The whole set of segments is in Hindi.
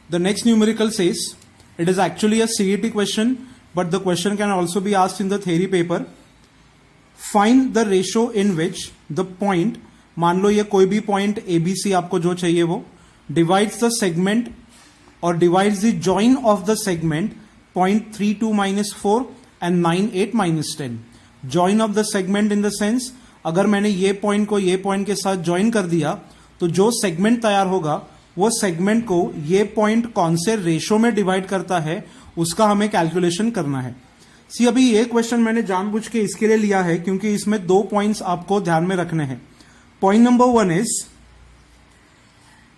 The next numerical says, it is actually a CET question, but the question can also be asked in the theory paper. Find the ratio in which the point, मान लो ये कोई भी पॉइंट ABC आपको जो चाहिए वो, divides the segment or divides the join of the segment 0.32 minus 4 and 98 minus 10. Join of the segment in the sense, अगर मैंने ये पॉइंट को ये पॉइंट के साथ ज्वाइन कर दिया तो जो सेगमेंट तैयार होगा वो सेगमेंट को ये पॉइंट कौन से रेशो में डिवाइड करता है उसका हमें कैलकुलेशन करना है. सी अभी ये क्वेश्चन मैंने जानबूझ के इसके लिए लिया है क्योंकि इसमें 2 पॉइंट्स आपको ध्यान में रखने हैं. Point number 1 is,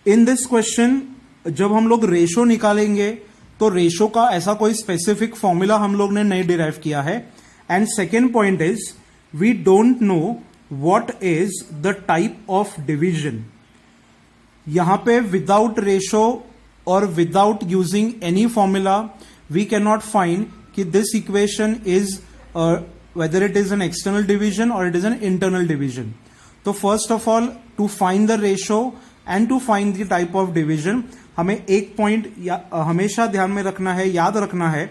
in this question जब हम लोग रेशो निकालेंगे तो रेशो का ऐसा कोई स्पेसिफिक फॉर्मूला हम लोग ने नहीं डिराइव किया है. And second point is, we don't know what is the type of division. यहां पे विदाउट रेशो और without using any formula we can not find कि this equation is whether it is an external division और it is an internal division. तो first of all, to find the ratio and to find the type of division, हमें एक पॉइंट हमेशा ध्यान में रखना है, याद रखना है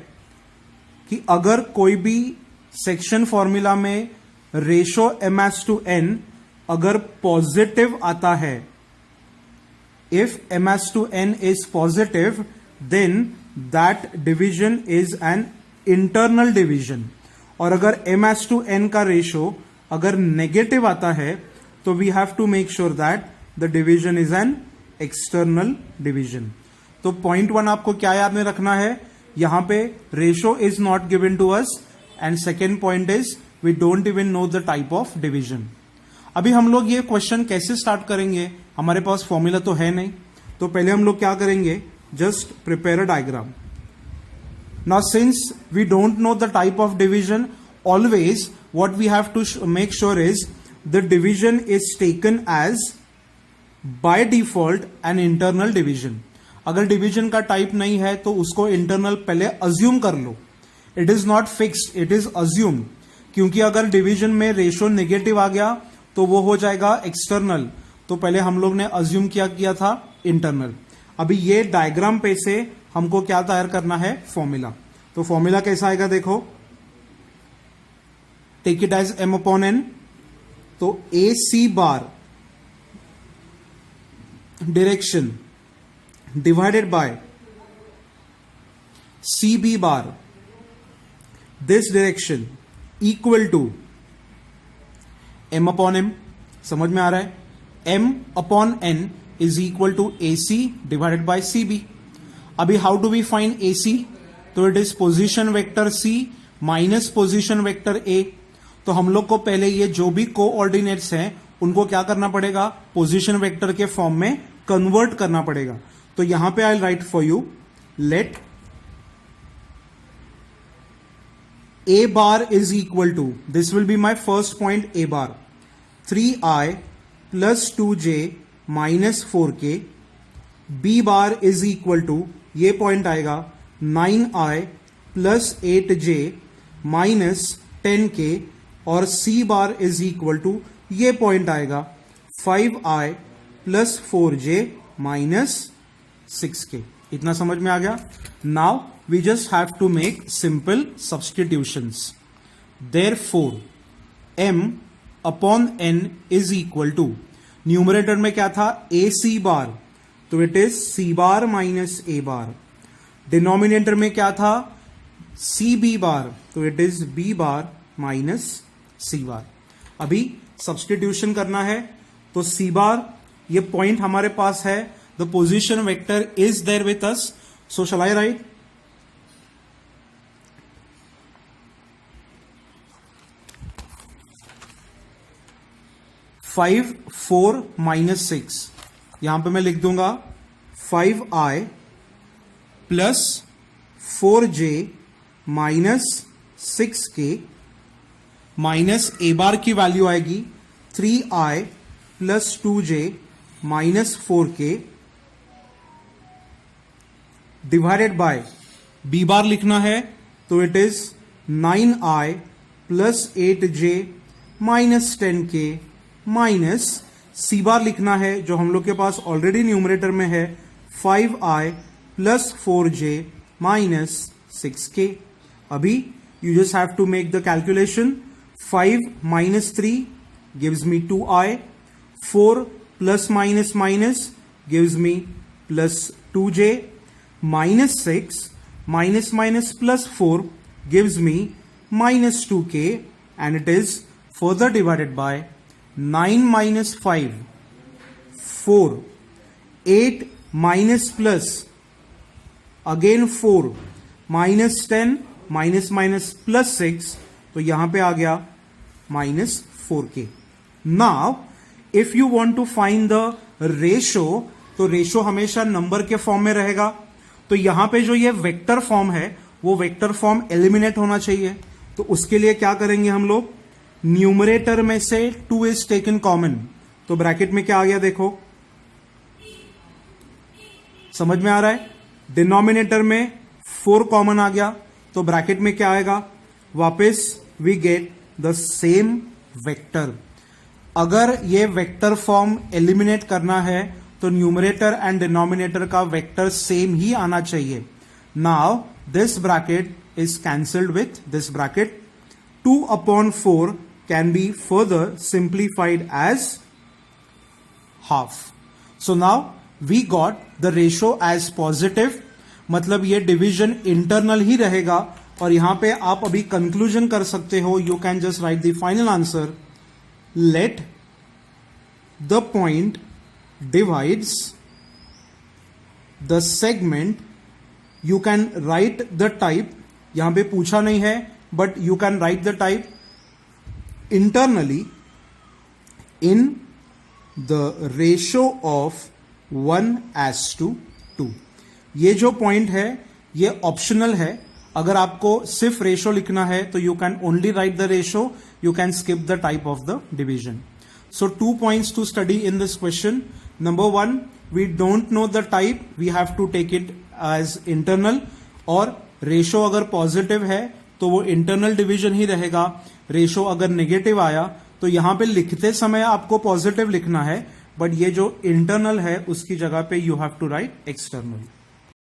कि अगर कोई भी सेक्शन फॉर्मूला में रेशो m/n अगर पॉजिटिव आता है, if m/n is positive, then that division is an internal division. और अगर m/n का रेशो अगर नेगेटिव आता है तो we have to make sure that the division is an external division. तो पॉइंट 1 आपको क्या याद में रखना है, यहां पे ratio is not given to us, and second point is we don't even know the type of division. अभी हम लोग ये क्वेश्चन कैसे स्टार्ट करेंगे, हमारे पास फॉर्मूला तो है नहीं, तो पहले हम लोग क्या करेंगे, just prepare a diagram. Now since we don't know the type of division, always what we have to make sure is the division is taken as by default an internal division. अगर डिवीजन का टाइप नहीं है तो उसको इंटरनल पहले अज्यूम कर लो. It is not fixed, it is assume, क्योंकि अगर डिवीजन में रेशो नेगेटिव आ गया तो वो हो जाएगा एक्सटर्नल. तो पहले हम लोग ने अज्यूम किया था इंटरनल. अभी ये डायग्राम पे से हमको क्या तैयार करना है, फॉर्मूला. तो फॉर्मूला कैसा आएगा देखो, टेक इट एज m/n. तो AC bar direction divided by CB bar this direction equal to m/m. समझ में आ रहा है, m/n is equal to AC divided by CB. अभी how do we find AC, तो it is position vector C minus position vector A. तो हम लोग को पहले ये जो भी कोऑर्डिनेट्स हैं उनको क्या करना पड़ेगा, पोजीशन वेक्टर के फॉर्म में कन्वर्ट करना पड़ेगा. तो यहां पे I write for you, let A bar is equal to, this will be my first point, A bar, 3i plus 2j minus 4k. B bar is equal to, ये पॉइंट आएगा 9i plus 8j minus 10k. और C bar is equal to, ये पॉइंट आएगा 5i plus 4j minus 6k. इतना समझ में आ गया. Now we just have to make simple substitutions. Therefore, m/n is equal to, numerator में क्या था, AC बार, तो it is C bar minus A bar. Denominator में क्या था, CB बार, तो it is B bar minus C बार. अभी सब्सटीट्यूशन करना है, तो C बार, ये पॉइंट हमारे पास है, the position vector is there with us. So shall I write, five 4 minus 6, यहां पे मैं लिख दूंगा 5i plus 4j minus 6k minus A bar की वैल्यू आएगी 3i plus 2j minus 4k divided by B bar लिखना है, तो it is 9i plus 8j minus 10k minus C bar लिखना है, जो हम लोग के पास ऑलरेडी न्यूमरेटर में है, 5i plus 4j minus 6k। अभी you just have to make the calculation. 5 minus 3 gives me 2i. 4 plus minus minus gives me plus 2j. Minus 6 minus minus plus 4 gives me minus 2k, and it is further divided by 9 minus 5 4, 8 minus plus again 4 minus 10 minus minus plus 6, तो यहां पे आ गया minus 4k। Now if you want to find the ratio, तो रेशो हमेशा नंबर के फॉर्म में रहेगा। तो यहां पे जो ये वेक्टर फॉर्म है वो वेक्टर फॉर्म एलिमिनेट होना चाहिए। तो उसके लिए क्या करेंगे हम लोग, न्यूमरेटर में से 2 इज टेकन कॉमन। तो ब्रैकेट में क्या आ गया देखो, समझ में आ रहा है। डिनोमिनेटर में 4 कॉमन आ गया, तो ब्रैकेट में क्या आएगा, वापस we get the same vector. अगर ये वेक्टर फॉर्म एलिमिनेट करना है तो न्यूमरेटर एंड डिनोमिनेटर का वेक्टर सेम ही आना चाहिए। Now this bracket is cancelled with this bracket. 2 upon 4 can be further simplified as half. So now we got the ratio as positive, मतलब ये डिवीजन इंटरनल ही रहेगा। और यहां पे आप अभी कंक्लूजन कर सकते हो, you can just right the final answer, let the point divides the segment. You can write the type, यहां पे पूछा नहीं है but you can write the type internally in the ratio of 1:2। ये जो पॉइंट है ये ऑप्शनल है। अगर आपको सिर्फ रेशो लिखना है तो you can only write the ratio, you can skip the type of the division. So 2 points to study in this question. Number 1, we don't know the type, we have to take it as internal. और रेशो अगर पॉजिटिव है तो वो इंटरनल डिवीजन ही रहेगा। रेशो अगर नेगेटिव आया तो यहां पे लिखते समय आपको पॉजिटिव लिखना है, बट ये जो इंटरनल है उसकी जगह पे you have to write external.